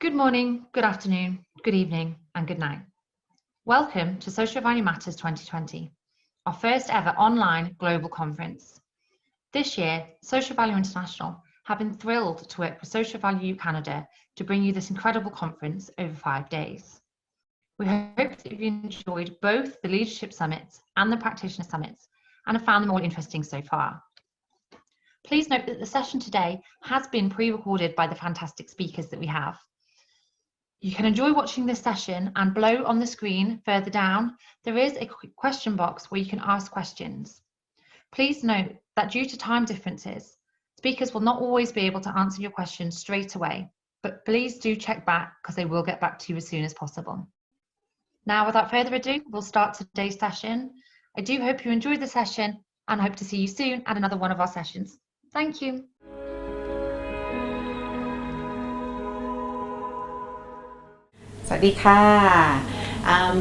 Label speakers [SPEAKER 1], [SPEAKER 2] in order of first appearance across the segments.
[SPEAKER 1] Good morning, good afternoon, good evening, and good night. Welcome to Social Value Matters 2020, our first ever online global conference. This year, Social Value International have been thrilled to work with Social Value Canada to bring you this incredible conference over 5 days. We hope that you've enjoyed both the Leadership Summits and the Practitioner Summits and have found them all interesting so far. Please note that the session today has been pre-recorded by the fantastic speakers that we have. You can enjoy watching this session, and below on the screen further down, there is a question box where you can ask questions. Please note that due to time differences, speakers will not always be able to answer your questions straight away, but please do check back because they will get back to you as soon as possible. Now, without further ado, we'll start today's session. I do hope you enjoyed the session and hope to see you soon at another one of our sessions. Thank you.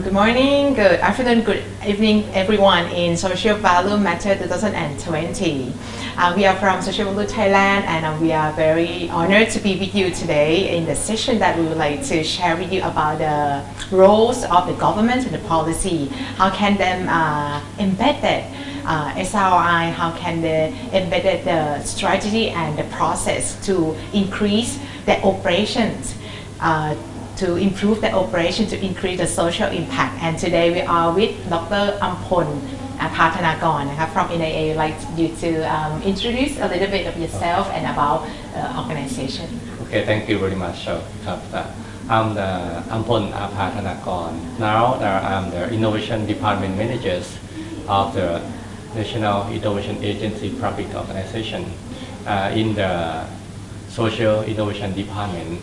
[SPEAKER 2] Good morning, good afternoon, good evening, everyone in Social Value Matter 2020. We are from Social Value Thailand, and we are very honored to be with you today in the session that we would like to share with you about the roles of the government and the policy. How can them embed that SRI, how can they embed the strategy and the process to increase the operations, to improve the operation, to increase the social impact. And today we are with Dr. Ampon Pathanakon from NIA. I'd like you to introduce a little bit of yourself and about organization.
[SPEAKER 3] Okay, thank you very much. I'm the Ampon Pathanakon. Now I'm the Innovation Department Manager of the National Innovation Agency Public Organization in the Social Innovation Department.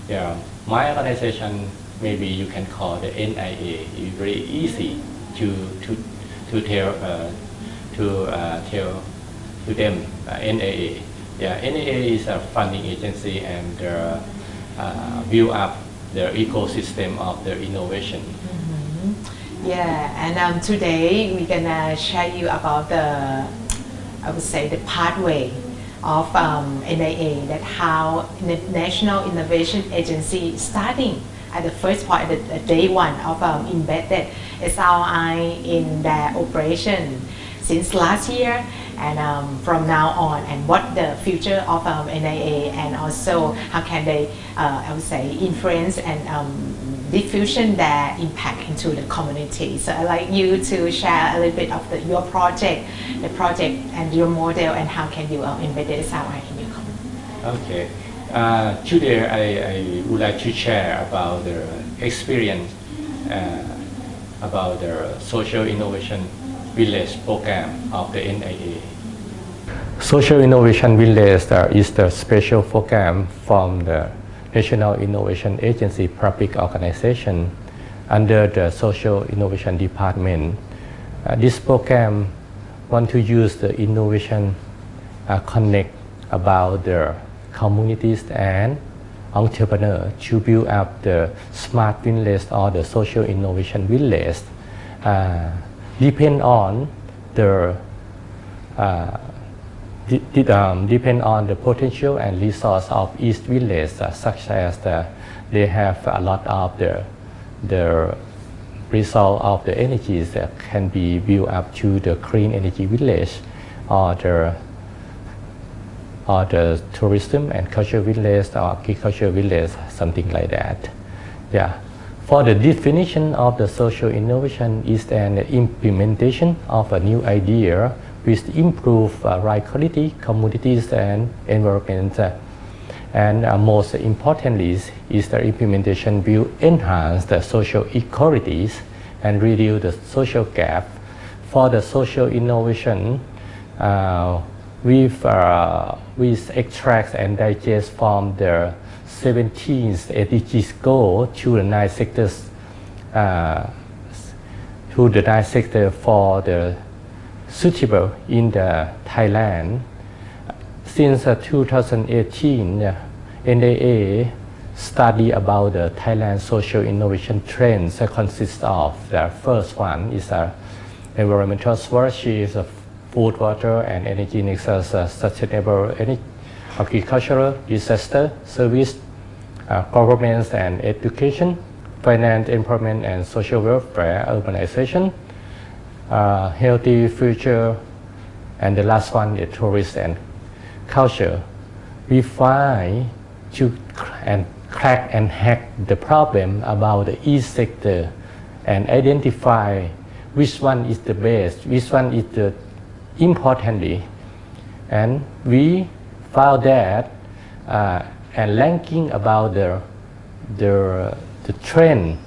[SPEAKER 3] Yeah. My organization, maybe you can call the NIA. It's very easy to tell them NIA. Yeah, NIA is a funding agency and build up the ecosystem of the innovation.
[SPEAKER 2] Mm-hmm. Yeah, and today we're gonna share you about the, I would say, the pathway of NIA, that how the National Innovation Agency starting at the first point, the day one of embedded SRI in their operation since last year, and from now on, and what the future of NIA, and also how can they, I would say, influence and diffusion their impact into the community. So I'd like you to share a little bit of your project, the project and your model, and how can you embed the SRI in your community.
[SPEAKER 3] Okay. Today I would like to share about the experience about the Social Innovation Village program of the NIA. Social Innovation Village is the special program from the National Innovation Agency Public Organization under the Social Innovation Department. This program wants to use the innovation connect about the communities and entrepreneurs to build up the smart village or the social innovation village. Depend on the depend on the potential and resource of each village, such as they have a lot of the result of the energies that can be built up to the clean energy village, or the tourism and culture village, or agriculture village, something like that. Yeah. For the definition of the social innovation is an implementation of a new idea which improve right quality, communities and environment. And most importantly is the implementation will enhance the social equalities and reduce the social gap. For the social innovation, we extract and digest from the 17 SDGs goal to the 9 sectors, for the suitable in the Thailand. Since 2018, NIA study about the Thailand social innovation trends consists of the first one is environmental stewardship, food, water, and energy nexus, sustainable agricultural, disaster service, governance and education, finance, employment and social welfare, urbanization, healthy future, and the last one is tourism and culture. We try to crack and hack the problem about each sector and identify which one is the best, which one is the importantly, and we found that and ranking about the trend,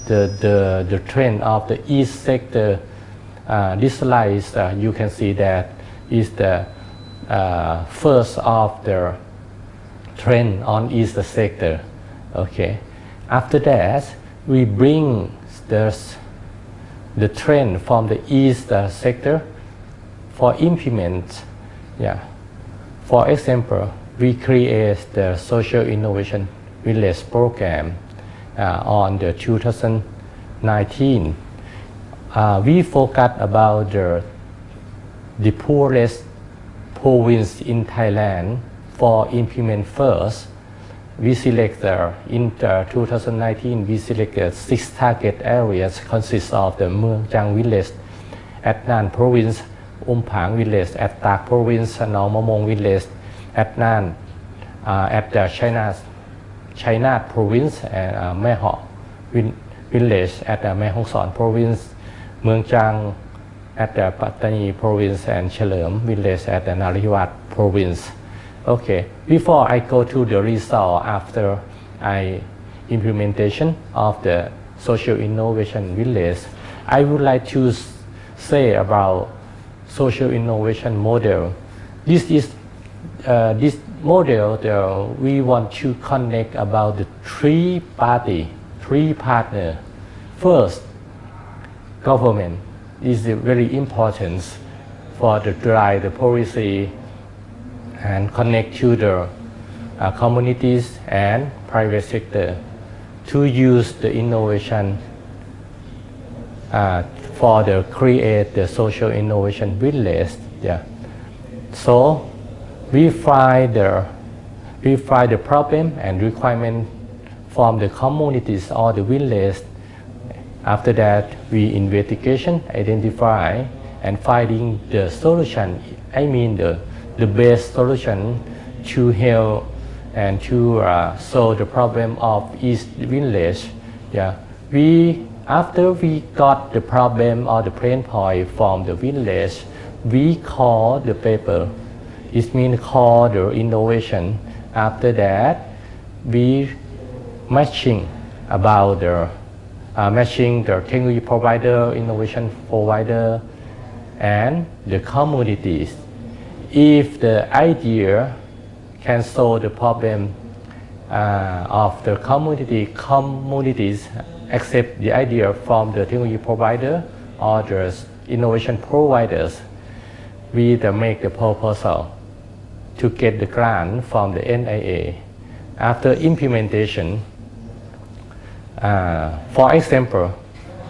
[SPEAKER 3] the trend of the each sector. This slide you can see that is the first of the trend on each sector. Okay. After that, we bring the trend from the east sector for implement. Yeah. For example, we create the social innovation village program on the 2019. We focus about the poorest province in Thailand for implement first. We select in 2019 we selected 6 target areas consist of the Mueang Chang village, at Nan province, Phang village, at Tak province, Nong Mamong village, at Nan, at the China province, and Mae Ho village at the Mae Hong Son province, Mueang Chang at the Pattani province, and Chalerm village at the Nariwat province. Okay, before I go to the result after implementation of the social innovation village, I would like to say about social innovation model. This is this model we want to connect about the three partner. First, government is very important for the drive the policy and connect to the communities and private sector to use the innovation for the create the social innovation village. Yeah. So we find the problem and requirement from the communities or the village. After that, we investigation, identify, and finding the solution. I mean the best solution to help and to solve the problem of each village. Yeah. After we got the problem or the pain point from the village, we call the paper. It means call the innovation. After that, we matching about matching the technology provider, innovation provider, and the communities. If the idea can solve the problem of the communities accept the idea from the technology provider or the innovation providers, we make the proposal to get the grant from the NIA. After implementation, for example,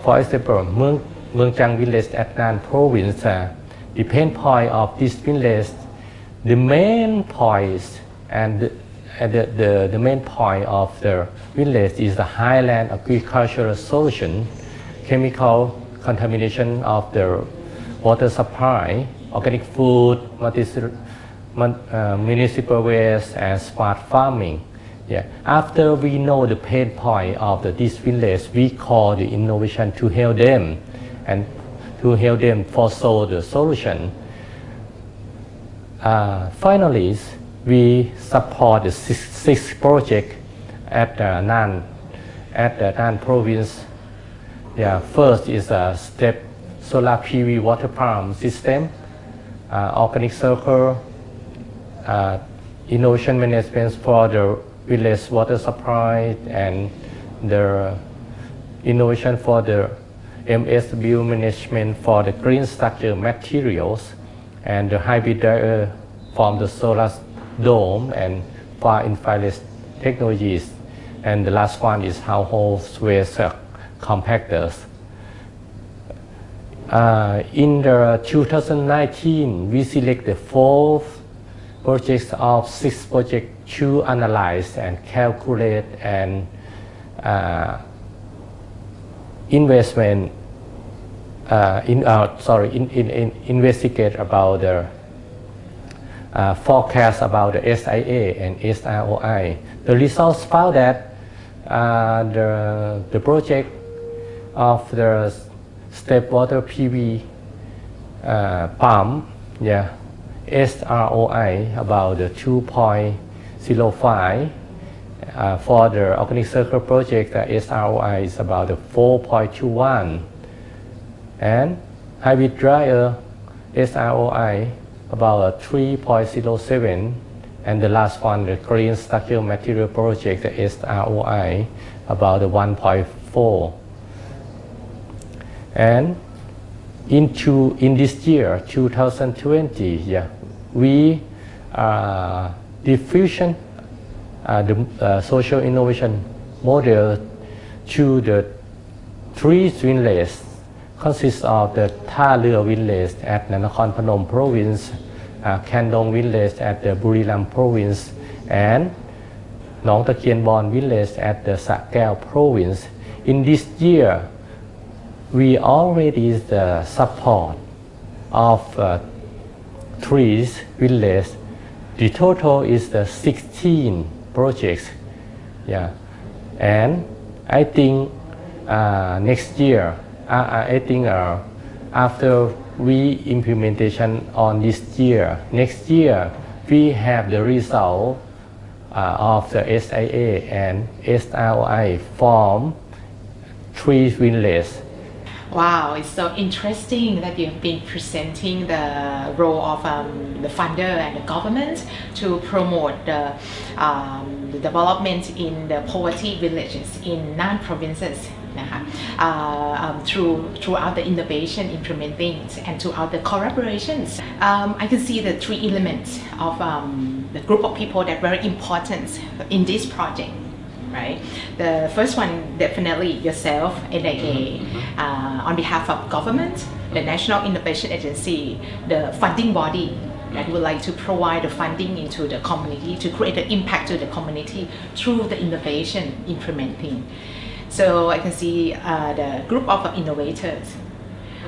[SPEAKER 3] Mueang Chang village at Nan province, the pain point of this village, the main points and the main point of the village is the highland agricultural solution, chemical contamination of the water supply, organic food, municipal waste, and smart farming. Yeah. After we know the pain point of this village, we call the innovation to help them and to help them for solve the solution. Finally, we support the six projects at the Nan province. Yeah, first is a step solar PV water pump system, organic circle, innovation management for the village water supply, and the innovation for the MSW management for the green structure materials, and the hybrid dryer from the solar dome and far infrared technologies. And the last one is household waste compactors. In the 2019, we select the 4 projects of 6 projects to analyze and calculate and investment investigate about the forecast about the SIA and SROI. The results found that the project of the step water PV pump, SROI about the 2.05. For the organic circle project, the SROI is about the 4.21, and hybrid dryer SROI about 3.07, and the last one, the green structural material project, the SROI about the 1.4. And in this year 2020, we diffusion the social innovation model to the 3 winglets consists of the Tha Lua village at Nakhon Phanom province, Kandong village at the Buriram province, and Nong Ta Kien Bon village at the Sa Kaeo province. In this year, we already the support of 3 villages. The total is the 16 projects, and I think next year, I think after we implementation on this year, next year we have the result of the SIA and SROI from 3 villages.
[SPEAKER 2] Wow, it's so interesting that you have been presenting the role of the funder and the government to promote the development in the poverty villages in 9 provinces. Throughout the innovation implementing and throughout the collaborations. I can see the 3 elements of the group of people that are very important in this project. Right? The first one, definitely yourself, NIA, on behalf of government, the National Innovation Agency, the funding body that would like to provide the funding into the community to create an impact to the community through the innovation implementing. So I can see the group of innovators,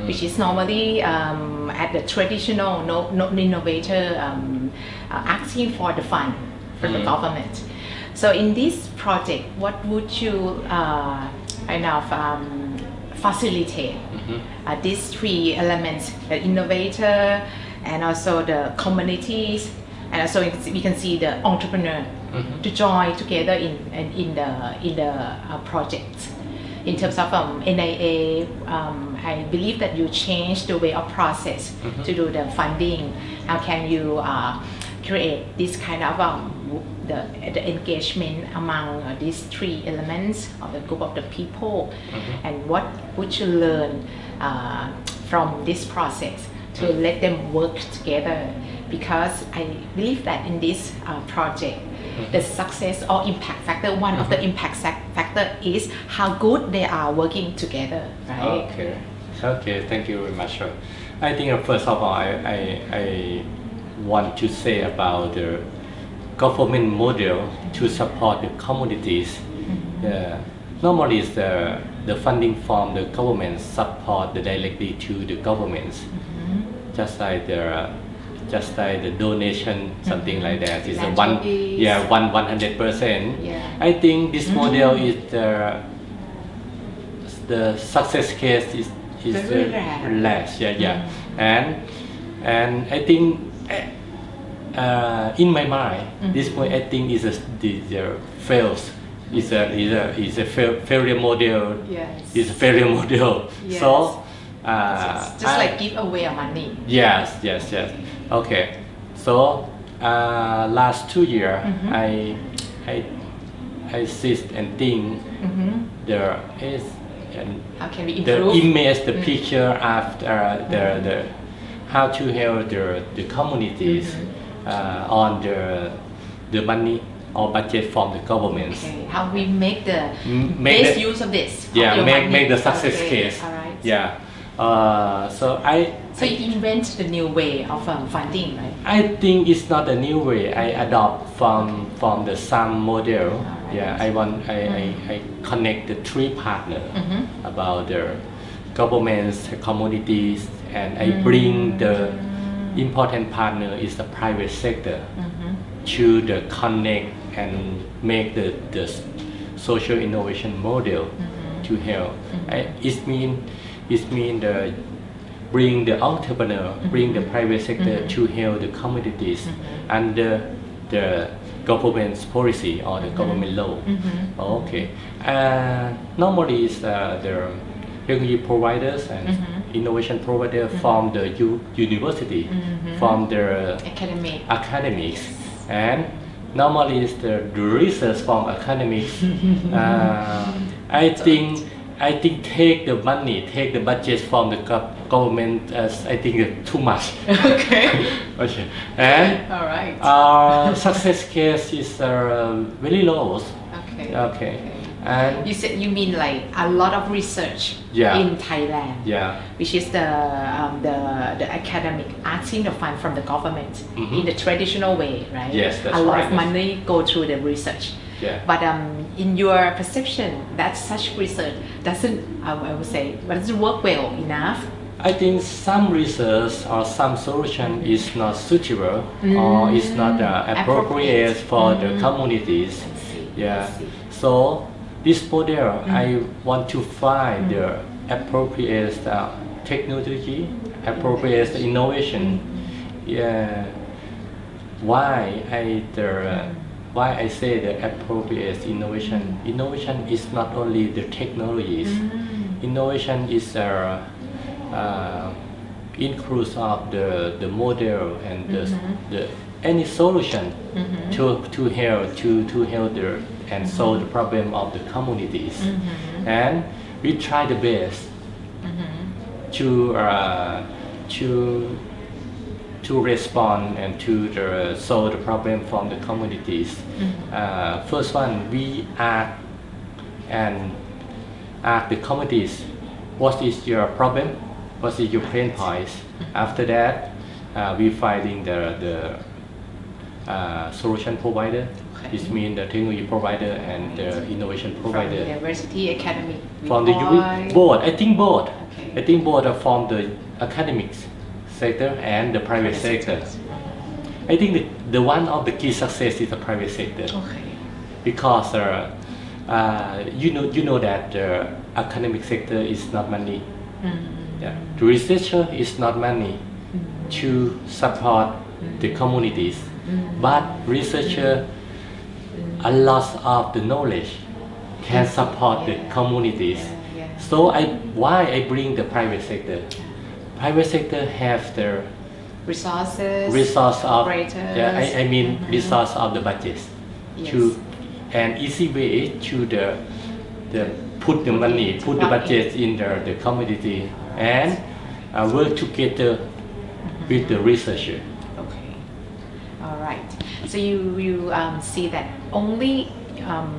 [SPEAKER 2] which is normally at the traditional innovator asking for the fund from the government. So in this project, what would you facilitate these 3 elements, the innovator and also the communities, and also we can see the entrepreneur to join together in the project. In terms of NIA, I believe that you changed the way of process to do the funding. How can you create this kind of the engagement among these 3 elements of the group of the people, and what would you learn from this process to let them work together? Because I believe that in this project, the success or impact factor, one of the impact factor is how good they are working together, right?
[SPEAKER 3] Okay, thank you very much. I think first of all, I want to say about the government model to support the communities. Normally, it's the funding from the government support directly to the governments, just like the donation, something like that. It's 100%. I think this model is the success case is less. And I think in my mind, this point I think is the fails. Is a failure model. It's a failure model. So
[SPEAKER 2] just like give away money.
[SPEAKER 3] Yes. Okay. So last 2 years, I sit and think there is
[SPEAKER 2] how can we
[SPEAKER 3] the
[SPEAKER 2] improve?
[SPEAKER 3] image, the picture after the how to help the communities on the money or budget from the governments.
[SPEAKER 2] Okay. How we make the best use of this?
[SPEAKER 3] Make the success case.
[SPEAKER 2] All right.
[SPEAKER 3] So
[SPEAKER 2] So you invent the new way of funding, right?
[SPEAKER 3] I think it's not a new way. I adopt from the SAM model.
[SPEAKER 2] Alright.
[SPEAKER 3] Yeah, I connect the three partners about the governments, communities, and I bring the important partner is the private sector to the connect and make the social innovation model to help. It mean the bring the entrepreneur, bring the private sector to help the communities under the government's policy or the government law. Okay. Normally is the technology providers and innovation provider from the university, from the academics, and normally is the research from academics. I think take the money, take the budget from the government as I think too much.
[SPEAKER 2] Okay.
[SPEAKER 3] Okay. And
[SPEAKER 2] All right.
[SPEAKER 3] our success case is very low.
[SPEAKER 2] Okay.
[SPEAKER 3] Okay. And
[SPEAKER 2] You mean like a lot of research
[SPEAKER 3] Yeah.
[SPEAKER 2] in Thailand,
[SPEAKER 3] yeah.
[SPEAKER 2] which is the academic asking the fund from the government in the traditional way, right?
[SPEAKER 3] Yes, that's
[SPEAKER 2] a lot
[SPEAKER 3] right.
[SPEAKER 2] of money go through the research.
[SPEAKER 3] Yeah.
[SPEAKER 2] But in your perception, that such research doesn't, I would say, doesn't work well enough.
[SPEAKER 3] I think some research or some solution is not suitable or is not appropriate for the communities.
[SPEAKER 2] I see.
[SPEAKER 3] Yeah.
[SPEAKER 2] I see.
[SPEAKER 3] So this model, I want to find the appropriate technology, appropriate innovation. Yeah. Why I say the appropriate innovation? Innovation is not only the technologies. Innovation is includes of the model and the any solution to help and solve the problem of the communities. And we try the best to respond and to solve the problem from the communities. First one, we ask the communities, what is your problem? What is your pain points? After that, we finding the solution provider.
[SPEAKER 2] Okay.
[SPEAKER 3] This means the technology provider and the innovation
[SPEAKER 2] From
[SPEAKER 3] provider.
[SPEAKER 2] the university, academic,
[SPEAKER 3] From the
[SPEAKER 2] report.
[SPEAKER 3] board, I think both.
[SPEAKER 2] Okay.
[SPEAKER 3] I think both are from the academics sector and the private sector. I think the one of the key success is the private sector
[SPEAKER 2] Okay.
[SPEAKER 3] because you know that the academic sector is not money. Yeah. The researcher is not money to support the communities, but researcher a lot of the knowledge can support the communities.
[SPEAKER 2] Yeah.
[SPEAKER 3] So why I bring the private sector? Private sector have the resource of
[SPEAKER 2] operators.
[SPEAKER 3] yeah, I mean resource of the budgets to an easy way to the put the money, put the budget in the community and work together with the researcher.
[SPEAKER 2] Okay. All right. So you see that only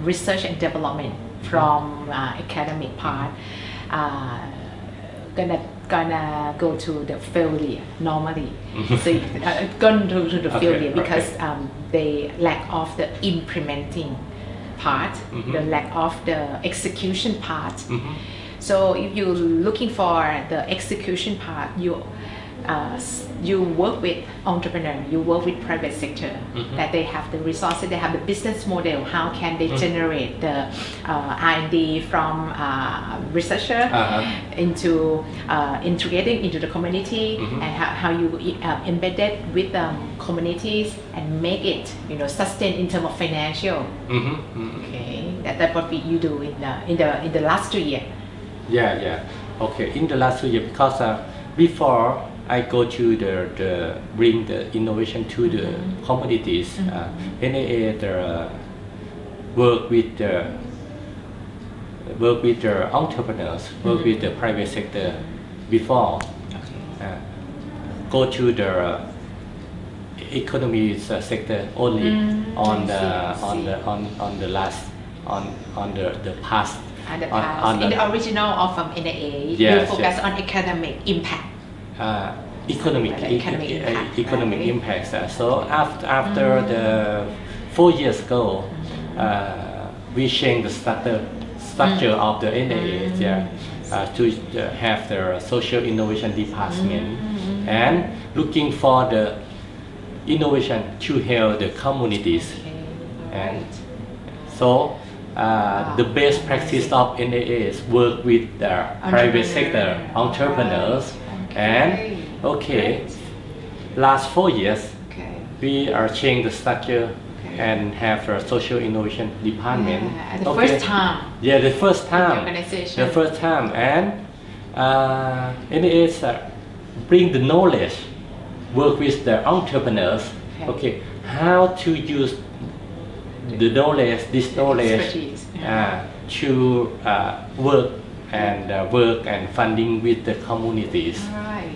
[SPEAKER 2] research and development from academic part gonna go to the failure normally. So gone to the failure because they lack of the implementing part, the lack of the execution part. So if you're looking for the execution part, you work with entrepreneur, you work with private sector, that they have the resources, they have the business model, how can they generate the R&D from researcher into integrating into the community, and how you embed it with communities and make it sustain in terms of financial. Okay, that's what you do in the last 2 years.
[SPEAKER 3] Yeah. Okay, in the last 2 years, because before I go to the bring the innovation to the communities, NAA work with the entrepreneurs, work with the private sector before. Go to the economy sector only on the on the past.
[SPEAKER 2] In the original of NAA,
[SPEAKER 3] Yes,
[SPEAKER 2] you focus
[SPEAKER 3] yes.
[SPEAKER 2] on economic impact.
[SPEAKER 3] Economic impacts. So after the 4 years ago, we changed the structure of the NAA to have the social innovation department and looking for the innovation to help the communities. And so the best practice of NAA is work with the private sector entrepreneurs. And last 4 years, we are changing the structure and have a social innovation department.
[SPEAKER 2] The first time.
[SPEAKER 3] Yeah, the first time.
[SPEAKER 2] Organization.
[SPEAKER 3] The first time, and NAA bring the knowledge, work with the entrepreneurs. How to use the knowledge, this knowledge, to work and funding with the communities.
[SPEAKER 2] Right.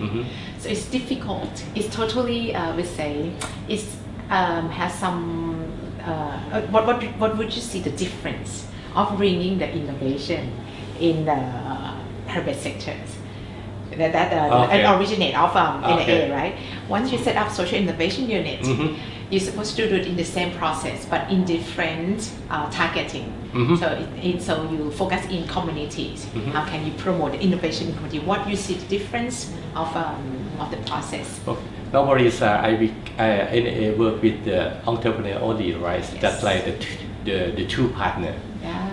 [SPEAKER 2] So it's difficult. It's totally, we say, it's has some. What would you see the difference of bringing the innovation in the private sectors? That originate of NAA, right? Once you set up social innovation unit, you're supposed to do it in the same process, but in different targeting. So you focus in communities. How can you promote the innovation in community? What you see the difference of the process?
[SPEAKER 3] No worries. NAA work with the entrepreneur only, right?
[SPEAKER 2] Yes.
[SPEAKER 3] Just like the two partners,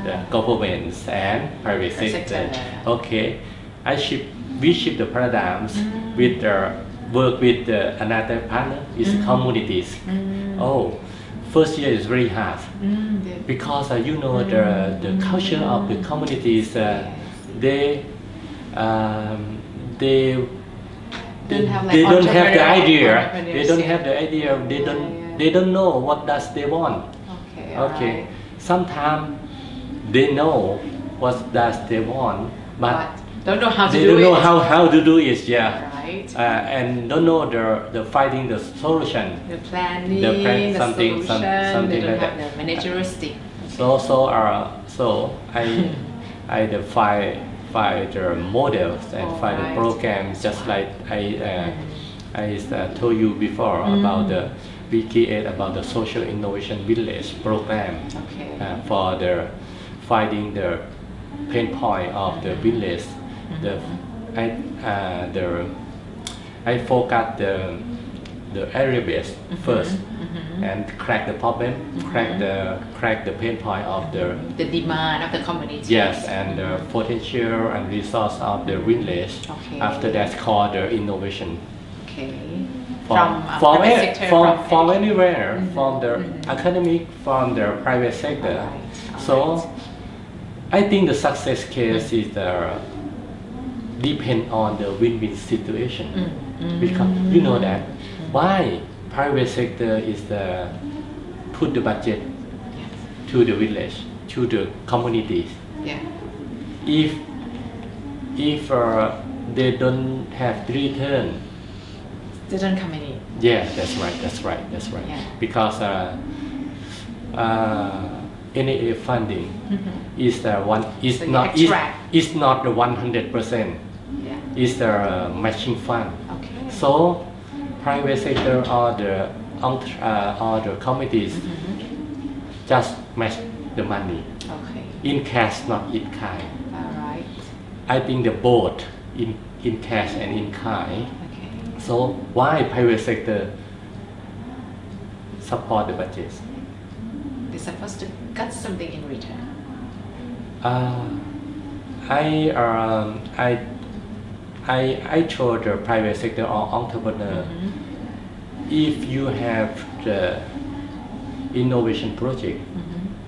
[SPEAKER 3] the governments and private sector. We shift the paradigms with the work with another partner is communities. First year is very hard because the culture of the communities. They don't have the idea. They don't have the idea. They don't know what does they want. Sometimes they know what does they want, but
[SPEAKER 2] don't know how to
[SPEAKER 3] they
[SPEAKER 2] do
[SPEAKER 3] don't
[SPEAKER 2] it.
[SPEAKER 3] know how to do it.
[SPEAKER 2] Right.
[SPEAKER 3] And don't know the finding the solution.
[SPEAKER 2] The planning, the
[SPEAKER 3] something
[SPEAKER 2] solution. They don't
[SPEAKER 3] like
[SPEAKER 2] have
[SPEAKER 3] that.
[SPEAKER 2] the managerialistic.
[SPEAKER 3] So I find the models and find the programs, just like I told you before about we create about the social innovation village program for the finding the pain point of the village. I focus the area base first and crack the problem, crack the pain point of
[SPEAKER 2] the demand of the community.
[SPEAKER 3] Yes, and the potential and resource of the village. After that, called the innovation. From anywhere, from the academic, from the private sector. So I think the success case is depend on the win-win situation, because you know that why private sector is put the budget to the village, to the communities. If they don't have the return,
[SPEAKER 2] they don't come in.
[SPEAKER 3] Yeah, that's right. Because NAA funding is the one is
[SPEAKER 2] so
[SPEAKER 3] not the 100%. It's the matching fund. So private sector or the committees just match the money in cash, not in kind. I think the both in cash and in kind. So why private sector support the budgets?
[SPEAKER 2] They're supposed to get something in return.
[SPEAKER 3] I told the private sector or entrepreneur, if you have the innovation project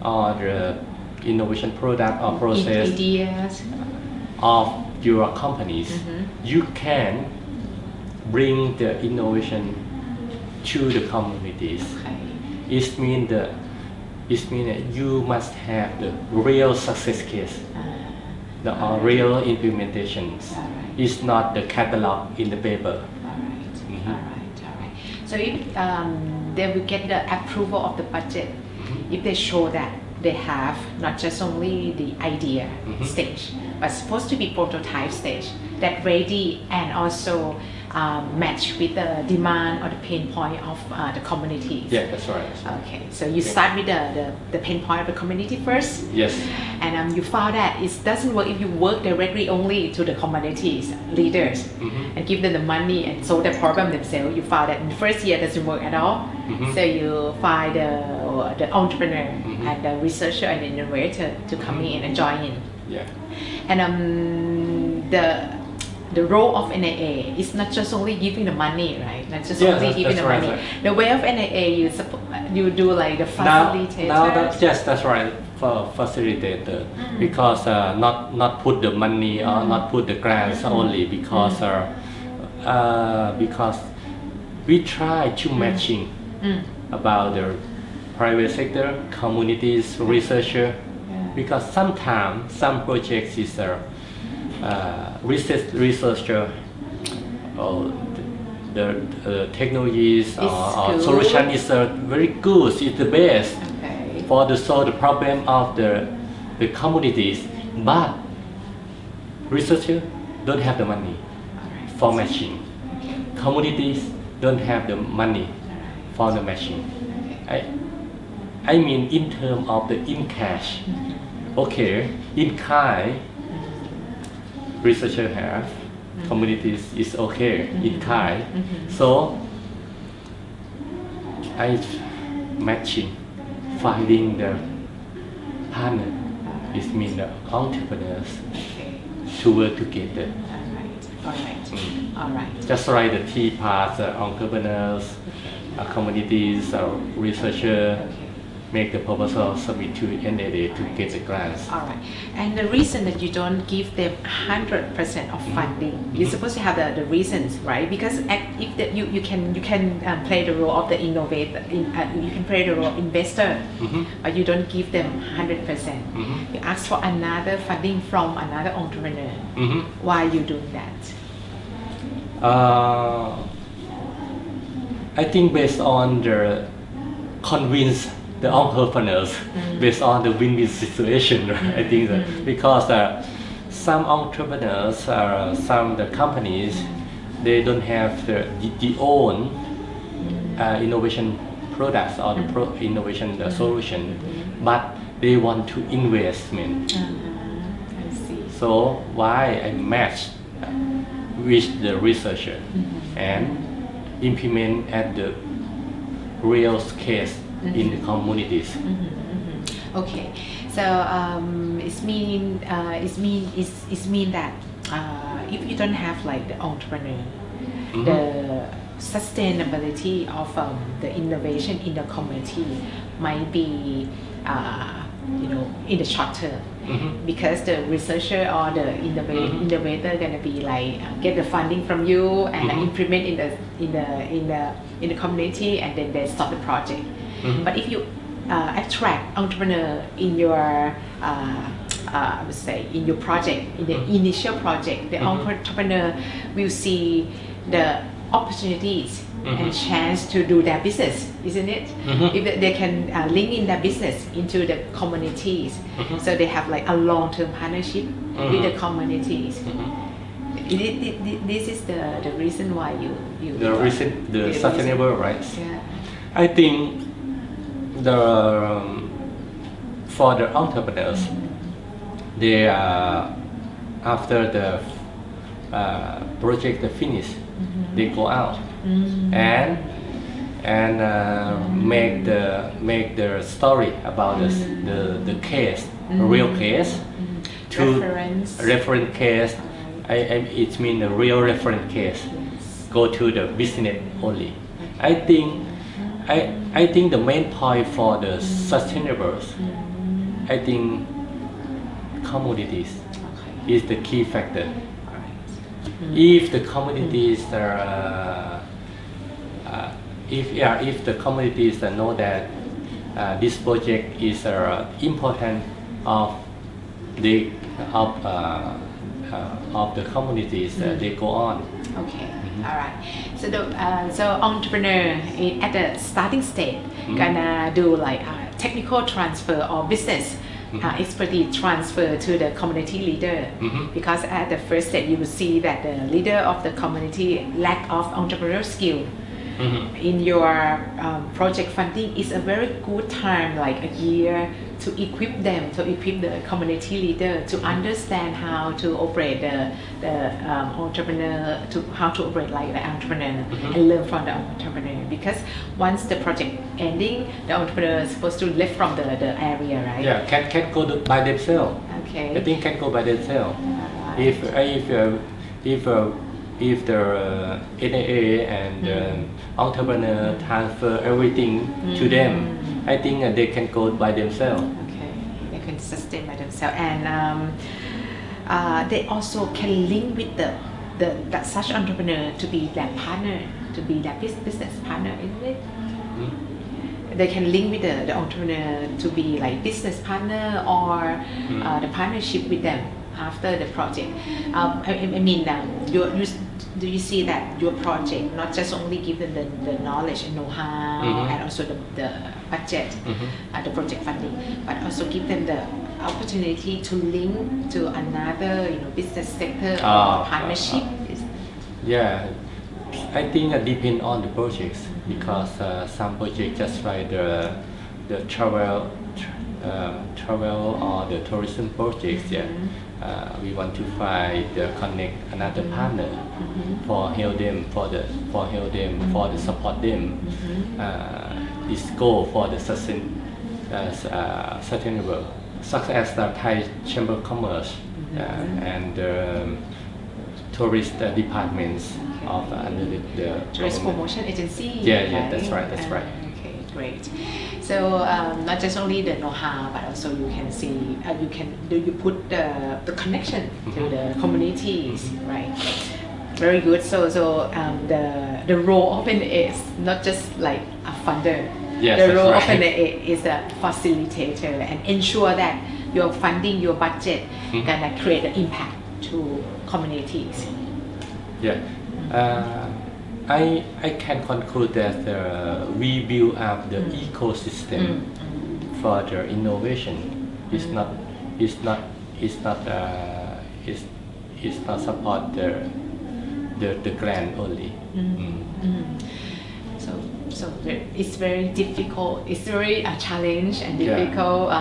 [SPEAKER 3] or the innovation product or process
[SPEAKER 2] ideas
[SPEAKER 3] of your companies, you can bring the innovation to the communities. It means that you must have the real success case, the real implementations. It's not the catalog in the paper.
[SPEAKER 2] All right. So if they will get the approval of the budget, if they show that they have not just only the idea stage, but supposed to be prototype stage that ready and also match with the demand or the pain point of the communities.
[SPEAKER 3] Yeah, that's right.
[SPEAKER 2] Okay, so you start with the pain point of the community first.
[SPEAKER 3] Yes.
[SPEAKER 2] And you found that it doesn't work if you work directly only to the communities leaders and give them the money and solve the problem themselves. You found that in the first year it doesn't work at all. So you find the entrepreneur and the researcher and the innovator to come in and join in.
[SPEAKER 3] Yeah.
[SPEAKER 2] And the role of NAA is not just only giving the money, right? Not just only giving the money.
[SPEAKER 3] Right.
[SPEAKER 2] The way of NAA, you do like the facilitator.
[SPEAKER 3] Yes, that's right. For facilitator, because not put the money or not put the grants only because we try to matching about the private sector, communities, researcher, because sometimes some projects is researcher or the technologies or solution is very good, it's the best for to solve the problem of the communities, but researcher don't have the money for matching. Communities don't have the money for the matching. I mean in terms of the in cash. Okay, in kind researcher have, communities is okay in kind. So I matching, finding the partner, it means the entrepreneurs to work together. All right. Just like the T parts, entrepreneurs, communities, researcher, make the proposal, submit to NAA to get the grants.
[SPEAKER 2] All right. And the reason that you don't give them 100% of funding, you're supposed to have the reasons, right? Because if you can play the role of the innovator, you can play the role of investor, but you don't give them 100%. You ask for another funding from another entrepreneur. Why are you doing that?
[SPEAKER 3] I think based on the convince the entrepreneurs based on the win-win situation. Right? I think that because some entrepreneurs, some the companies, they don't have the own innovation products or the innovation solution, but they want to investment.
[SPEAKER 2] I see.
[SPEAKER 3] So why I match with the researcher and implement at the real case in the communities.
[SPEAKER 2] Okay, so it mean that if you don't have like the entrepreneur, the sustainability of the innovation in the community might be in the short term, because the researcher or the innovator gonna be like get the funding from you and implement in the community, and then they stop the project. But if you attract entrepreneur in your I would say in your project, in the initial project, the entrepreneur will see the opportunities and chance to do their business, isn't it? If they can link in their business into the communities, so they have like a long-term partnership with the communities. This is the reason why you
[SPEAKER 3] the sustainable, right?
[SPEAKER 2] Yeah.
[SPEAKER 3] I think for the entrepreneurs, they after the project finish, they go out and make the story about the case, real case, to reference case. It means a real reference case. Go to the business only. I think the main point for the sustainables, I think commodities is the key factor. If the commodities are, if the commodities know that this project is important of the communities, they go on.
[SPEAKER 2] Okay, all right. So so entrepreneur at the starting stage gonna do like technical transfer or business expertise transfer to the community leader. Because at the first step you will see that the leader of the community lack of entrepreneurial skill. In your project funding is a very good time, like a year, to equip them, to equip the community leader to understand how to operate the entrepreneur, to how to operate like the entrepreneur and learn from the entrepreneur. Because once the project ending, the entrepreneur is supposed to leave from the area, right?
[SPEAKER 3] Yeah, can go by themselves.
[SPEAKER 2] Okay.
[SPEAKER 3] I think can go by themselves. If the NAA and entrepreneur transfer everything to them, I think they can go by themselves.
[SPEAKER 2] Okay, they can sustain by themselves, and they also can link with that such entrepreneur to be their partner, to be their business partner, isn't it? They can link with the entrepreneur to be like business partner or the partnership with them after the project. I mean, do you see that your project not just only give them the knowledge and know-how and also the budget, the project funding, but also give them the opportunity to link to another business sector or partnership?
[SPEAKER 3] Yeah, I think it depends on the projects, because some projects just like the travel or the tourism projects, we want to find connect another partner for help them for the support them. This goal for the sustainable, such as the Thai Chamber of Commerce and tourist departments of under the
[SPEAKER 2] tourist promotion agency.
[SPEAKER 3] Yeah, that's right.
[SPEAKER 2] Okay, great. So not just only the know-how, but also you can see you put the connection to the communities, right? Very good. So the role of NA is not just like a funder.
[SPEAKER 3] Yes,
[SPEAKER 2] the role
[SPEAKER 3] right.
[SPEAKER 2] of NA is a facilitator and ensure that your funding, your budget, can create an impact to communities.
[SPEAKER 3] Yeah. I can conclude that we build up the ecosystem for the innovation. It's not support the grant only.
[SPEAKER 2] So it's very difficult. It's very a challenge and difficult,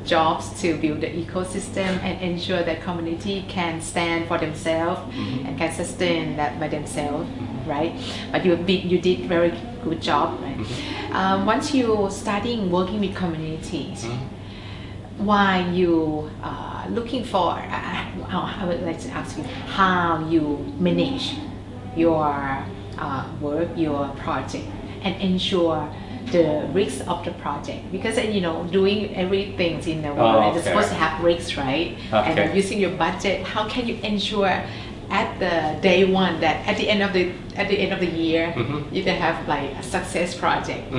[SPEAKER 2] jobs to build the ecosystem and ensure that community can stand for themselves and can sustain that by themselves, right? But you did very good job, right? Once you starting working with communities, why you looking for? I would like to ask you how you manage your work, your project, and ensure the risks of the project, because doing everything in the world is supposed to have risks, right? And using your budget, how can you ensure at the day one that at the end of the year you can have like a success project?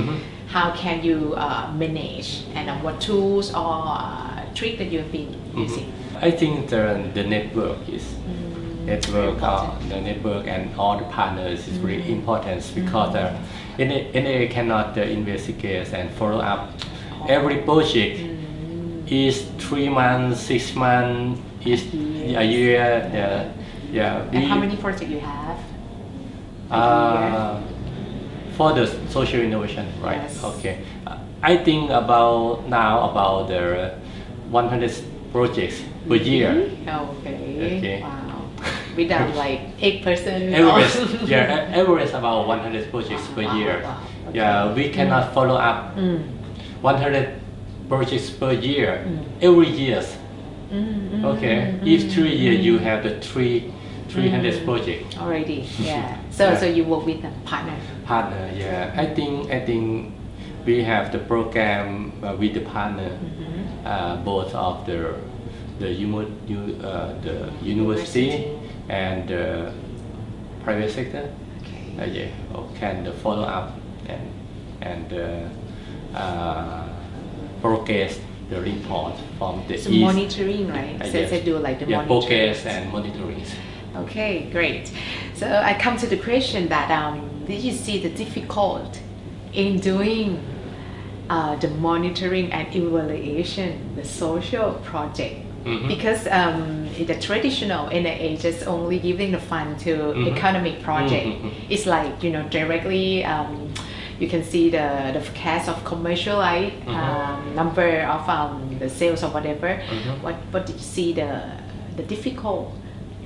[SPEAKER 2] How can you manage, and what tools or trick that you've been using?
[SPEAKER 3] I think the network is. The network and all the partners is really important, because NA cannot investigate and follow up every project. Is 3 months, 6 months, is a year.
[SPEAKER 2] And how many projects you have?
[SPEAKER 3] For the social innovation, right?
[SPEAKER 2] Yes.
[SPEAKER 3] Okay. I think about the 100 projects per year.
[SPEAKER 2] Okay. Wow. We done like 8%.
[SPEAKER 3] Average about 100 projects per year.
[SPEAKER 2] Wow. Okay.
[SPEAKER 3] Yeah, we cannot follow up 100 projects per year every year. Okay, each 3 years you have the 300 projects
[SPEAKER 2] already. Yeah. So you work with a partner.
[SPEAKER 3] Yeah. I think we have the program with the partner, both of the university and the private sector. Can follow up and progress the report from the
[SPEAKER 2] monitoring, right? So they do like the monitoring.
[SPEAKER 3] Progress and monitoring.
[SPEAKER 2] Okay, great. So I come to the question that did you see the difficult in doing the monitoring and evaluation, the social project. Because in the traditional NIA just only giving the fund to economic project. It's like directly you can see the forecast of commercialized number of the sales or whatever. What did you see the difficult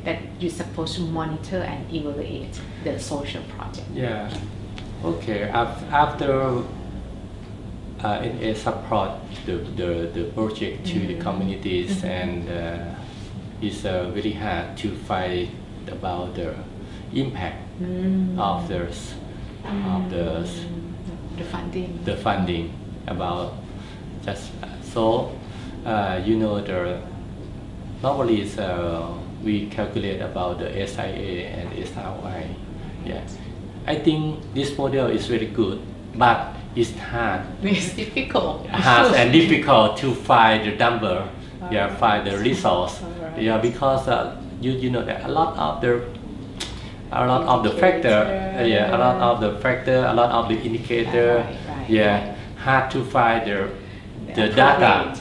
[SPEAKER 2] that you're supposed to monitor and evaluate the social project?
[SPEAKER 3] Yeah. Okay. After NA support the project to the communities, and it's very hard to find about the impact of the funding about just so the normally is we calculate about the SIA and SROI. Yes, I think this model is very good, but it's hard.
[SPEAKER 2] It's difficult.
[SPEAKER 3] Hard and difficult to find the number. Find the resource.
[SPEAKER 2] Right.
[SPEAKER 3] Because you know that a lot of the factor. A lot of the factor, a lot of the indicator.
[SPEAKER 2] Right.
[SPEAKER 3] Hard to find the data.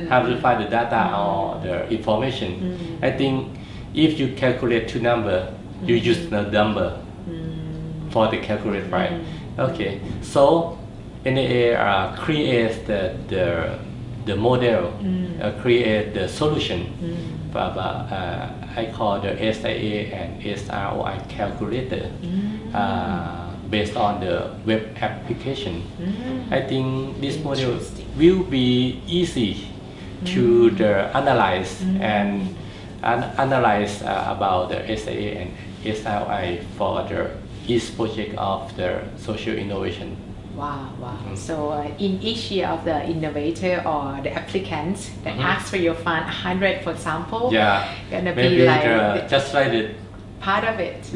[SPEAKER 3] Hard to find the data or the information. I think if you calculate two number, you use the number for the calculate, right? Okay, so NAA creates the model, create the solution. I call the SIA and SROI calculator based on the web application. I think this model will be easy to analyze and analyze about the SIA and SROI for each project of the social innovation.
[SPEAKER 2] Wow. So in each year of the innovator or the applicants that ask for your fund, 100 for example, gonna
[SPEAKER 3] maybe
[SPEAKER 2] be like
[SPEAKER 3] just like the
[SPEAKER 2] part of it.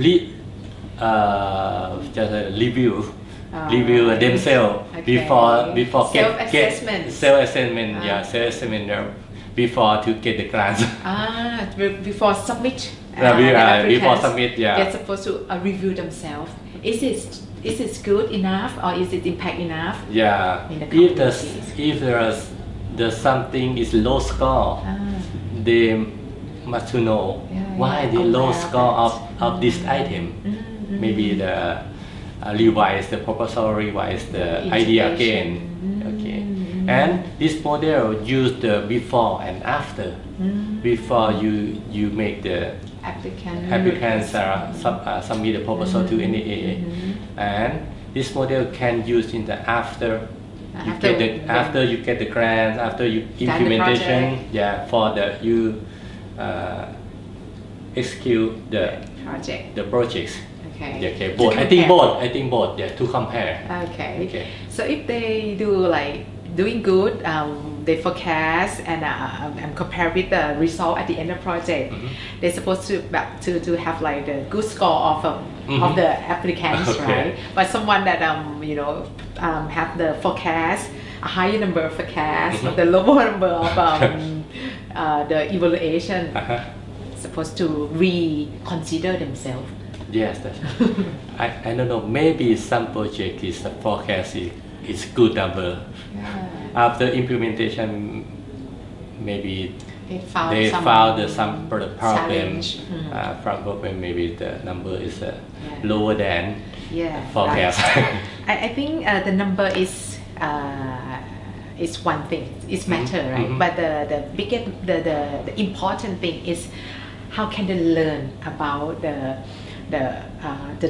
[SPEAKER 3] Just review themselves before
[SPEAKER 2] self-assessment.
[SPEAKER 3] Self-assessment before to get the grants.
[SPEAKER 2] Before submit.
[SPEAKER 3] Before submit,
[SPEAKER 2] They're supposed to review themselves. Is it good enough or is it impact enough? In the
[SPEAKER 3] If there's something is low score, they must to know why the low score of this item. Maybe the revise the proposal, revise the idea again. Okay, and this model use the before and after. Before you make the applicants submit the proposal to NAA, and this model can use in the after you get the grant, after you implementation, for you execute the projects.
[SPEAKER 2] Okay.
[SPEAKER 3] Both. I think both. To compare.
[SPEAKER 2] Okay. So if they do like doing good, they forecast and compare with the result at the end of project. They're supposed to have like the good score of the applicants, right? But someone that have the forecast, a higher number of forecasts, but the lower number of the evaluation, supposed to reconsider themselves.
[SPEAKER 3] Yes, that's I don't know. Maybe some project is the forecast is good number. After implementation, maybe they found some problem. Problem. Maybe the number is lower than forecast.
[SPEAKER 2] Right. I think the number is one thing. It's matter, right? But the biggest, the important thing is how can they learn about the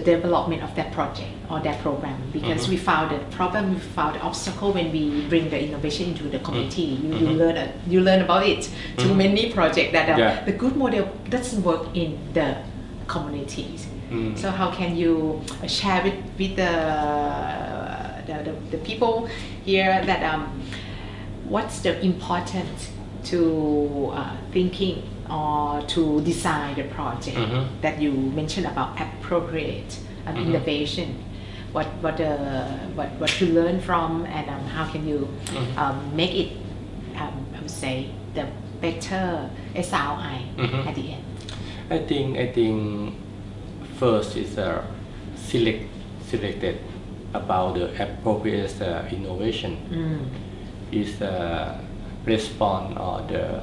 [SPEAKER 2] development of that project or that program, because we found the problem, we found the obstacle when we bring the innovation into the community. You learn about it. Too many projects that the good model doesn't work in the communities. So how can you share with the people here that what's the importance to thinking or to design the project that you mentioned about appropriate innovation, what to learn from, and how can you make it I would say the better SRI at the end.
[SPEAKER 3] I think first is selected about the appropriate innovation is respond or the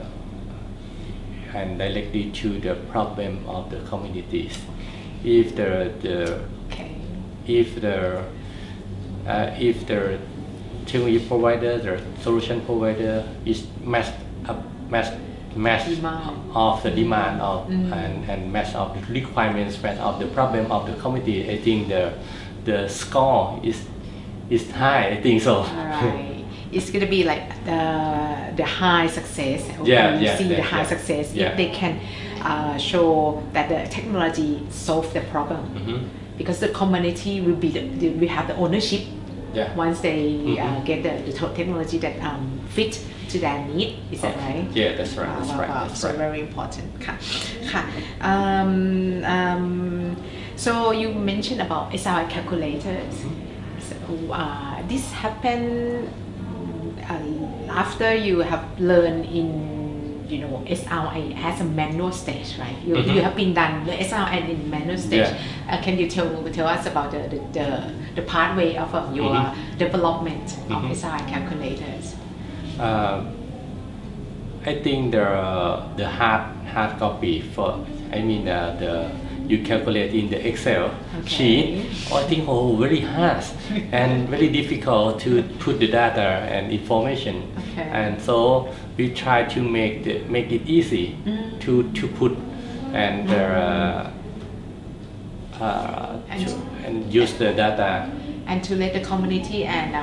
[SPEAKER 3] and directly to the problem of the communities. If the if the technology provider, the solution provider is match of the demand of and match of the requirements, match of the problem of the community, I think the score is high. I think so.
[SPEAKER 2] Right. It's going to be like the high success. The high success if they can show that the technology solve the problem, because the community will be we have the ownership. Once they get the technology that fit to their need. Is that right?
[SPEAKER 3] Yeah, that's right. That's right. That's
[SPEAKER 2] so
[SPEAKER 3] right.
[SPEAKER 2] very important. So you mentioned about SRI calculators. So, this happened after you have learned in SRI as a manual stage, right? You have been done the SRI in manual stage. Can you tell us about the pathway of your development of SRI calculators?
[SPEAKER 3] I think the hard copy for you calculate in the Excel sheet. I think very hard and very difficult to put the data and information. And so we try to make it easy to put and use the data
[SPEAKER 2] and to let the community and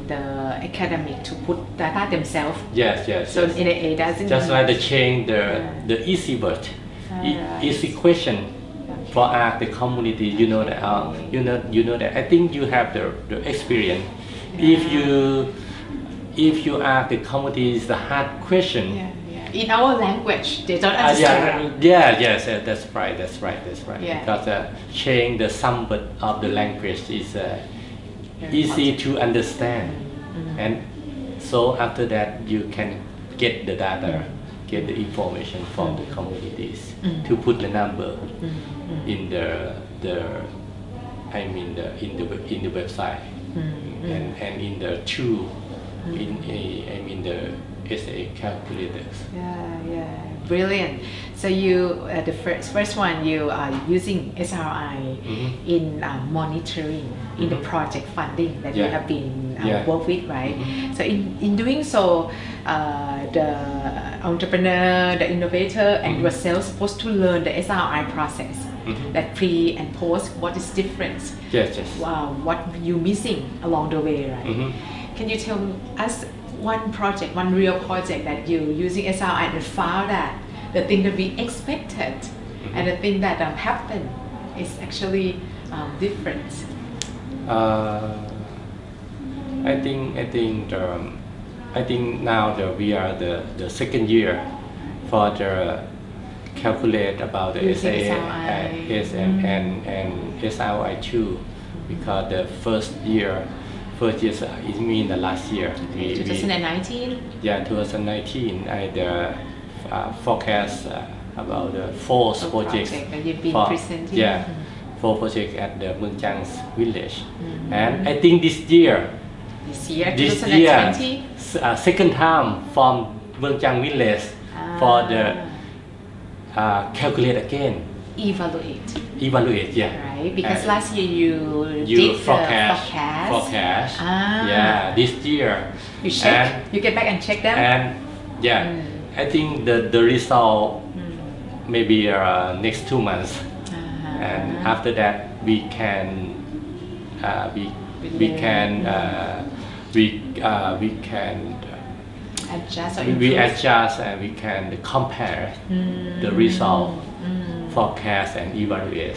[SPEAKER 2] the academic to put data themselves.
[SPEAKER 3] Yes.
[SPEAKER 2] So it doesn't
[SPEAKER 3] just like the change the easy word, easy question for ask the community. You know that I think you have the experience. If you ask the community the hard question.
[SPEAKER 2] In our language, they don't understand.
[SPEAKER 3] Yes, that's right.
[SPEAKER 2] Yeah.
[SPEAKER 3] Because change the sum of the language is easy to understand, and so after that you can get the data, get the information from the communities to put the number in the website and in the tool in the SA calculators.
[SPEAKER 2] Brilliant. So you the first one you are using SRI in monitoring in the project funding that you have been worked with, right? So in doing so, the entrepreneur, the innovator, and yourself supposed to learn the SRI process, that pre and post. What is difference?
[SPEAKER 3] Yes.
[SPEAKER 2] What you missing along the way, right? Can you tell us one real project that you using SRI and found that the thing that we expected and the thing that happened is actually different?
[SPEAKER 3] I think now that we are the second year for the calculate about the SA and SRI2, because the first year is mean the last year.
[SPEAKER 2] 2019?
[SPEAKER 3] 2019. I forecast about the four projects.
[SPEAKER 2] That you've been presenting.
[SPEAKER 3] 4 projects at the Mueang village. And I think this year,
[SPEAKER 2] 2020?
[SPEAKER 3] Second time from Mueang village for the calculate again. Evaluate,
[SPEAKER 2] Right, because last year you did forecast.
[SPEAKER 3] This year
[SPEAKER 2] you check. You get back and check them.
[SPEAKER 3] And I think the result maybe next 2 months, and after that we can
[SPEAKER 2] adjust or
[SPEAKER 3] we adjust and we can compare the result, forecast and evaluate.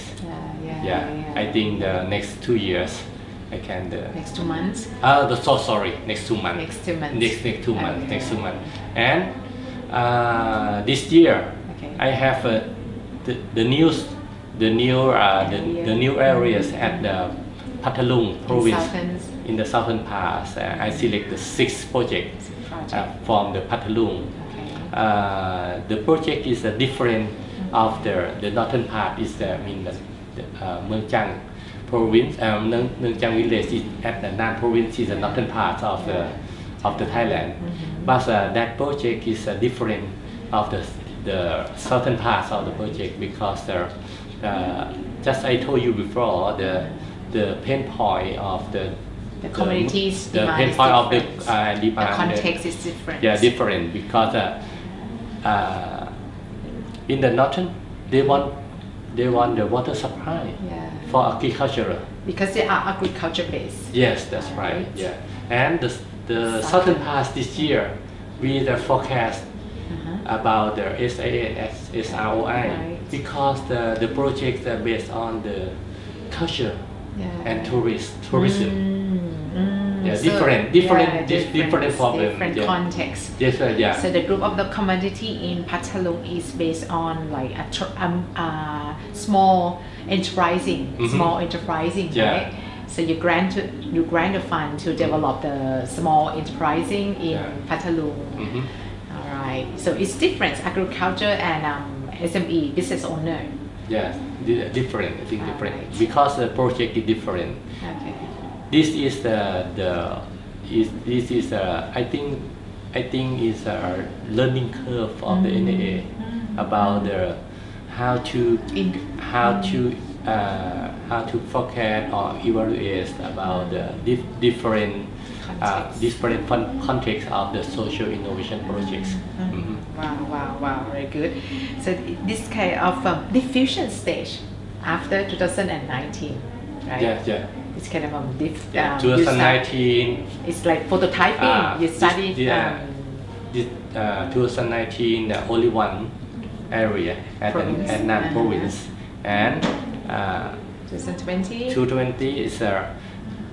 [SPEAKER 3] I think the next 2 years I can
[SPEAKER 2] next 2 months.
[SPEAKER 3] Next 2 months.
[SPEAKER 2] Next 2 months.
[SPEAKER 3] Next 2 months. Next 2 months. And this year I have the new areas at the Patalung province in the southern part. I select the 6 projects from the Patalung. The project is different of the northern part is the Mueang, province. Nương Chang village is at the Nan province, is the northern part of the Thailand. But that project is different of the southern parts of the project, because just I told you before, the pain point of the
[SPEAKER 2] communities
[SPEAKER 3] the
[SPEAKER 2] demand
[SPEAKER 3] pain
[SPEAKER 2] is
[SPEAKER 3] point of the
[SPEAKER 2] different.
[SPEAKER 3] demand.
[SPEAKER 2] The context is different.
[SPEAKER 3] Yeah, different, because in the northern they want the water supply for agriculture.
[SPEAKER 2] Because they are agriculture based.
[SPEAKER 3] Yes, that's right. Yeah, and the southern part this year, we the forecast about the SAA and SROI, because the projects are based on the culture and tourism. Yeah, different problem.
[SPEAKER 2] Different context.
[SPEAKER 3] Yes, yeah.
[SPEAKER 2] So the group of the commodity in Pathalung is based on like a small enterprising, right? So you grant the fund to develop the small enterprising in Pathalung. All right. So it's different, agriculture and SME, business owner.
[SPEAKER 3] Yes, different. I think different,
[SPEAKER 2] right.
[SPEAKER 3] because the project is different.
[SPEAKER 2] Okay.
[SPEAKER 3] This is I think is a learning curve of the NAA about how to forecast or evaluate about the different context of the social innovation projects.
[SPEAKER 2] Wow, very good. So this kind of diffusion stage after 2019, right?
[SPEAKER 3] Yeah.
[SPEAKER 2] It's kind of
[SPEAKER 3] 2019.
[SPEAKER 2] It's like prototyping. You studied.
[SPEAKER 3] This 2019, the only one area at Nan province, and 2020 is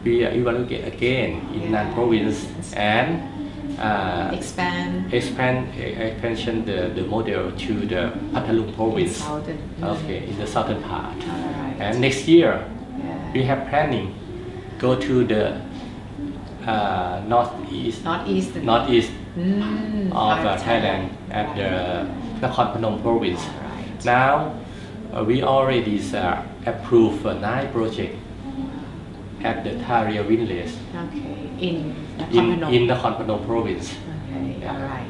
[SPEAKER 3] we evaluate again in Nan province and expansion the model to the Pathalung province. In the southern part.
[SPEAKER 2] Right.
[SPEAKER 3] And next year we have planning go to the northeast of Thailand at the Nakhon Phanom province.
[SPEAKER 2] Right.
[SPEAKER 3] Now we already approved 9 projects at the Tharia village in Nakhon Phanom province.
[SPEAKER 2] Okay, all right.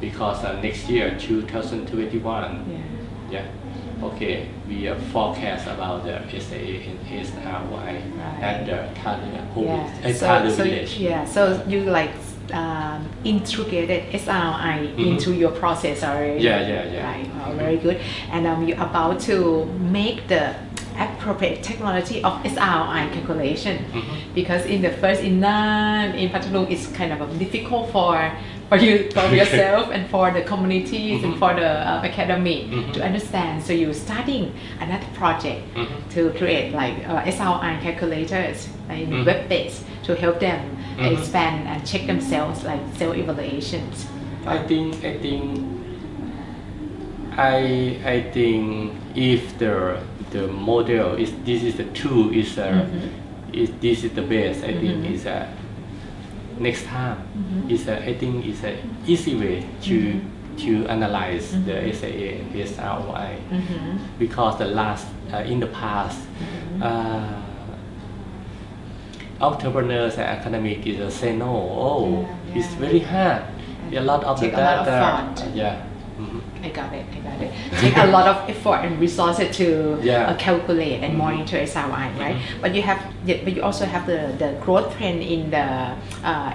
[SPEAKER 3] Because next year 2021, okay, we forecast about the SAA and SRY at the Thalia village.
[SPEAKER 2] So you like integrated SRI into your process already.
[SPEAKER 3] Right.
[SPEAKER 2] Very good. And you're about to make the appropriate technology of SRI calculation, because in Pathalung it's kind of difficult for yourself and for the communities and for the academy to understand. So you're starting another project to create like SRI calculators in web-based to help them expand and check themselves, like self-evaluations.
[SPEAKER 3] I think if the model is this is the tool is this is the base. I think is next time is I think is a easy way to analyze the SAA and SROI, because the last in the past entrepreneurs and academic is say no. It's very hard. A lot of the data.
[SPEAKER 2] I got it. Take a lot of effort and resources to calculate and monitor SRI, right? But you also have the growth trend in the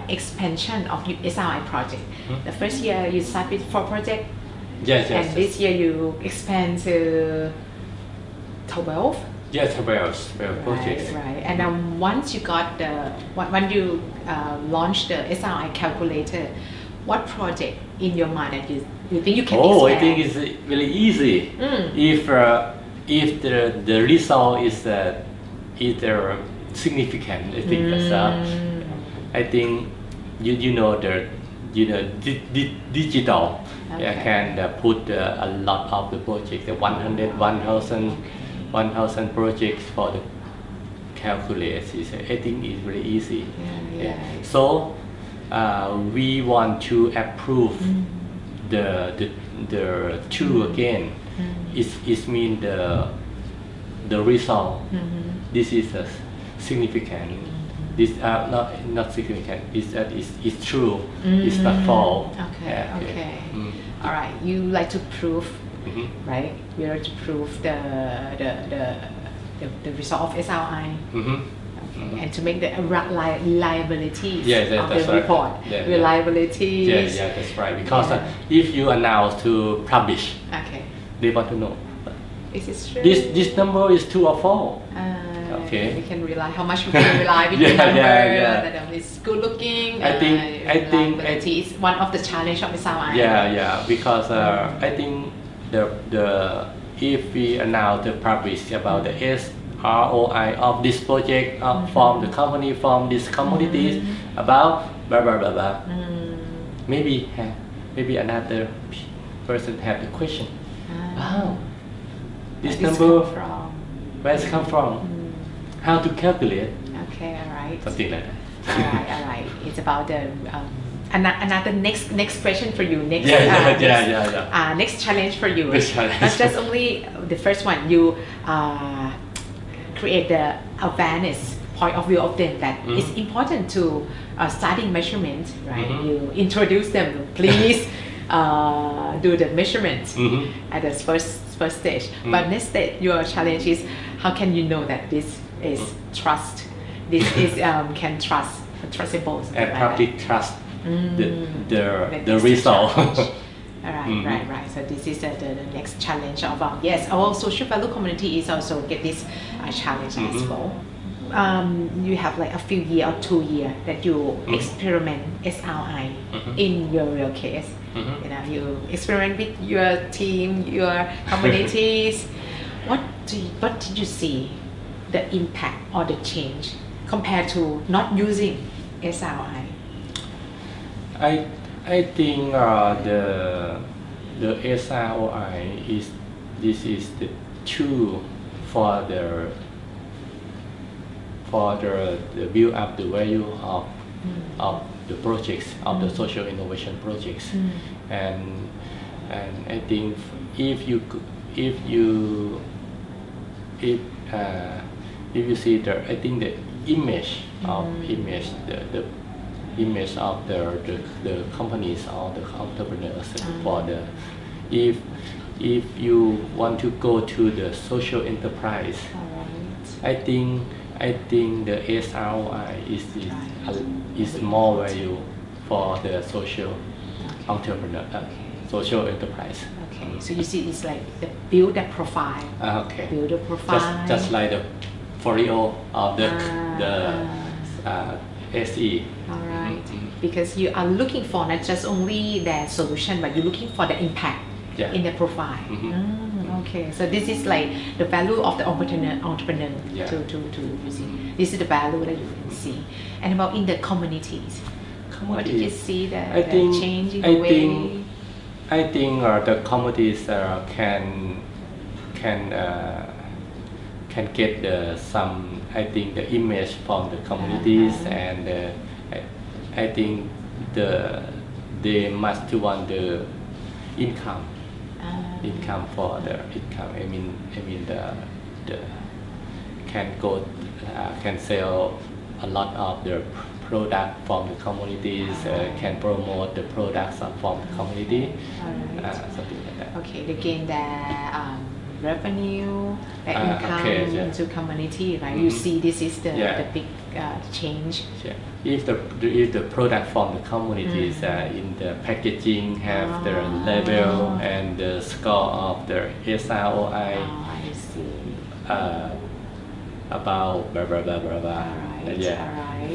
[SPEAKER 2] expansion of SRI project. The first year you start with 4 projects, and this year you expand to 12.
[SPEAKER 3] Yes, 12 projects.
[SPEAKER 2] Right. And once you got when you launched the SRI calculator, what project in your mind that you think you can expand?
[SPEAKER 3] I think it's really easy. If the result is either significant, I think I think digital can put a lot of the projects, 1,000 projects for the calculate. I think it's really easy. So we want to approve the tool again. It means the result. This is a significant. This not significant. It's true. It's not false.
[SPEAKER 2] Okay. Okay. All right. You like to prove, right? You like to prove the result of SRI. Okay. And to make the reliabilities of the report, reliabilities.
[SPEAKER 3] Yeah, that's right. Because if you announce to publish, they want to know.
[SPEAKER 2] Is it true?
[SPEAKER 3] This number is true or false. Okay.
[SPEAKER 2] We can rely how much we can rely with the number. That it's good looking.
[SPEAKER 3] I think
[SPEAKER 2] is one of the challenge of SRI.
[SPEAKER 3] Yeah. Because I think the if we announce to publish about the ROI of this project from the company, from these commodities, about blah blah blah blah. Maybe another person have the question. Wow, this number, where it come from? How to calculate?
[SPEAKER 2] Okay, all right.
[SPEAKER 3] Something like that.
[SPEAKER 2] All right. It's about the another next question for you. Next next challenge for you. Not just only the first one. You create the awareness point of view of them that it's important to starting measurement, right? You introduce them. Please do the measurement at the first stage. But next stage, your challenge is how can you know that this is trust? This is trustable.
[SPEAKER 3] And public trust the result.
[SPEAKER 2] All right, right. So this is the next challenge of our social value community is also get this challenge as well. You have like a few year or 2 year that you experiment SRI in your real case. You know, you experiment with your team, your communities. What did you see the impact or the change compared to not using SRI?
[SPEAKER 3] I think the SROI is the tool for the build up the value of the projects, of the social innovation projects, and I think if you see I think the image the image of the companies or the entrepreneurs for the if you want to go to the social enterprise, I think the SROI is more value for the social entrepreneur, social enterprise.
[SPEAKER 2] Okay, so you see it's like the build a profile. Build a profile.
[SPEAKER 3] Just like the folio of the SE.
[SPEAKER 2] All right, because you are looking for not just only the solution, but you're looking for the impact in the profile. Okay, so this is like the value of the entrepreneur. To you see, this is the value that you can see. And about in the communities, what did you see the change in the way?
[SPEAKER 3] I think the communities can get some. I think the image from the communities, and I think they must want the income for the income. I mean the can sell a lot of the product from the communities, can promote the products from the community, something like that.
[SPEAKER 2] Okay, they gain their revenue, their income into community, right? You see, this is the big change.
[SPEAKER 3] If the product from the communities in the packaging have the label and the score of the SROI,
[SPEAKER 2] I see.
[SPEAKER 3] About blah blah blah blah blah.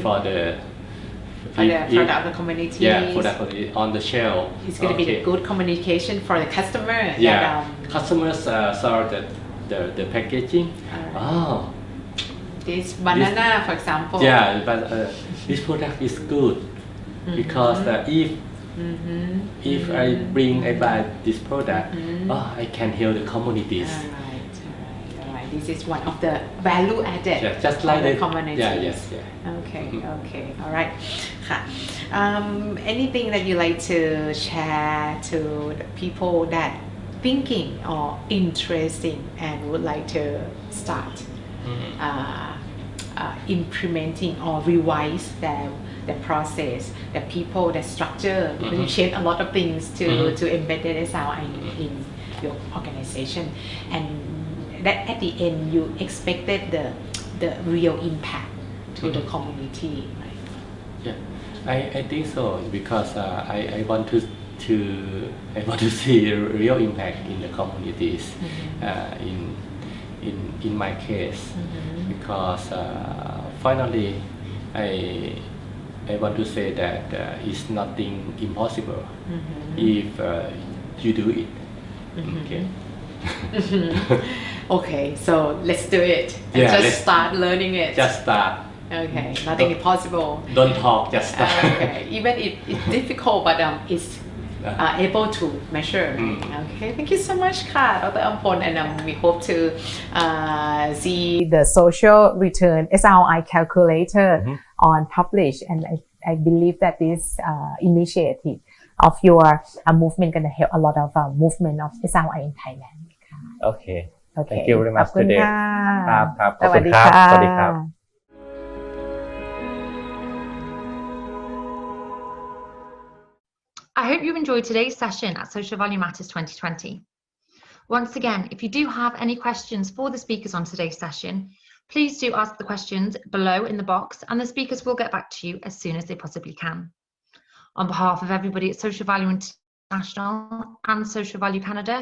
[SPEAKER 3] For the
[SPEAKER 2] product of the community.
[SPEAKER 3] Product on the shelf.
[SPEAKER 2] It's going to be the good communication for the customer.
[SPEAKER 3] Customers saw the packaging.
[SPEAKER 2] This banana, for example.
[SPEAKER 3] But this product is good because if I buy this product, I can help the communities.
[SPEAKER 2] All right. This is one of the value added
[SPEAKER 3] just like
[SPEAKER 2] the communities. Okay. All right. Anything that you like to share to the people that thinking or interesting and would like to start implementing or revise the process, the people, the structure, because you change a lot of things to embed the SRI in your organization, and that at the end you expected the real impact to the community, right?
[SPEAKER 3] Yeah, I think so, because I want to see a real impact in the communities in my case, because finally I want to say that it's nothing impossible if you do it. Okay.
[SPEAKER 2] Okay, so let's do it. And just start learning it.
[SPEAKER 3] Just start.
[SPEAKER 2] Okay, nothing impossible.
[SPEAKER 3] Don't talk, just start.
[SPEAKER 2] Okay, even it's difficult, but it's able to measure. Okay, thank you so much, Dr. Ampon, and we hope to see the social return SRI calculator on publish, and I believe that this initiative of your movement going to help a lot of movement of SRI in Thailand.
[SPEAKER 3] Okay. Thank you very much today. ครับ
[SPEAKER 2] สวัสดีค่ะ
[SPEAKER 3] สวัสดีครับ
[SPEAKER 1] I hope you enjoyed today's session at Social Value Matters 2020. Once again, if you do have any questions for the speakers on today's session, please do ask the questions below in the box, and the speakers will get back to you as soon as they possibly can. On behalf of everybody at Social Value International and Social Value Canada,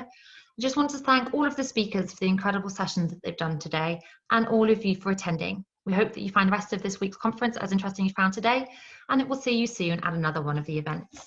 [SPEAKER 1] I just want to thank all of the speakers for the incredible sessions that they've done today, and all of you for attending. We hope that you find the rest of this week's conference as interesting as you found today, and it will see you soon at another one of the events.